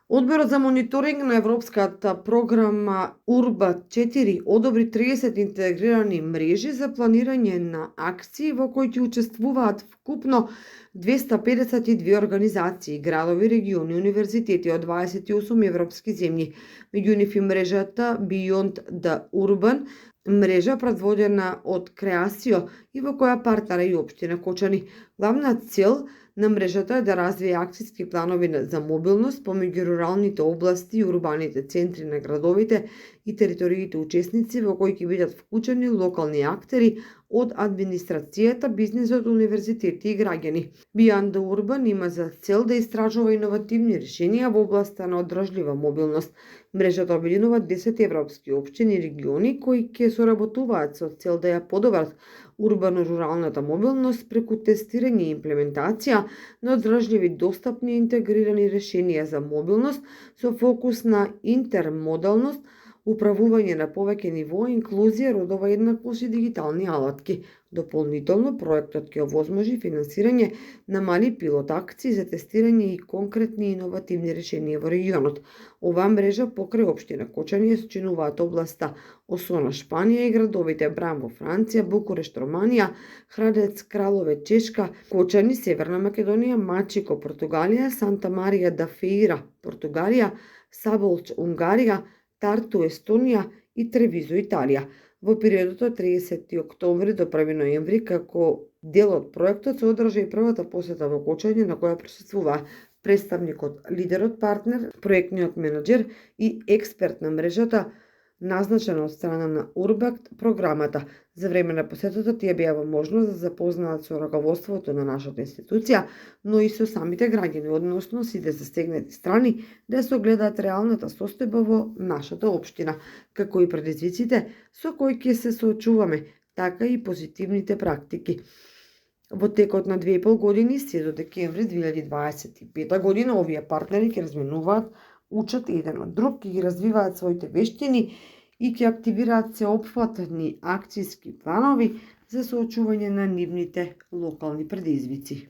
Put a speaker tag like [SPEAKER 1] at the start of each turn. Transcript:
[SPEAKER 1] Одборот за мониторинг на европската програма УРБА-4 одобри 30 интегрирани мрежи за планирање на акции во кои ќе учествуваат вкупно 252 организации, градови, региони, универзитети од 28 европски земји. Меѓу нив и мрежата Beyond the Urban, мрежа предводена од Креасио и во која партнера и општина Кочани. Главна цел на мрежата е да развие акциски планови за мобилност помеѓу руралните области и урбаните центри на градовите и териториите учесници во кои ќе бидат вклучени локални актери од администрацијата, бизнисот, универзитети и граѓани. Beyond the Urban има за цел да истражува иновативни решенија во областа на одржлива мобилност. Мрежата обединува 10 европски општини и региони кои ќе соработуваат со цел да ја подобрат урбано-руралната мобилност преку тестирање и имплементација на одржливи, достапни и интегрирани решенија за мобилност со фокус на интермодалност, управување на повеќе ниво, инклузија, родова еднаквост и дигитални алатки. Дополнително, проектот ќе овозможи финансирање на мали пилот акции за тестирање и конкретни иновативни решенија во регионот. Оваа мрежа покрај општина Кочани ја сочинуваат областа Осона, Шпанија и градовите Бран во Франција, Букурешт, Романија, Храдец Кралове, Чешка, Кочани, Северна Македонија, Мачико, Португалија, Санта Марија да Феира, Португалија, Саболч, Унгарија, Тарту, Естонија и Тревизо, Италија. Во периодот од 30 октомври до 1 ноември, како дел од проектот, се одржа и првата посета во Кочани на која присуствуваа представникот, лидерот, партнер, проектниот менаџер и експерт на мрежата, назначена од страна на УРБАКТ програмата. За време на посетата тие беа во можност да запознаат со раководството на нашата институција, но и со самите граѓани, односно сите застегнати страни, да се огледаат реалната состојба во нашата општина, како и предизвиците со кои ќе се соочуваме, така и позитивните практики. Во текот на 2,5 години, се до декември 2025 година, овие партнери ќе разменуваат, учат еден од друг, ќе ги развиваат своите вештини и ќе активираат сеопфатни акциски планови за соочување на нивните локални предизвици.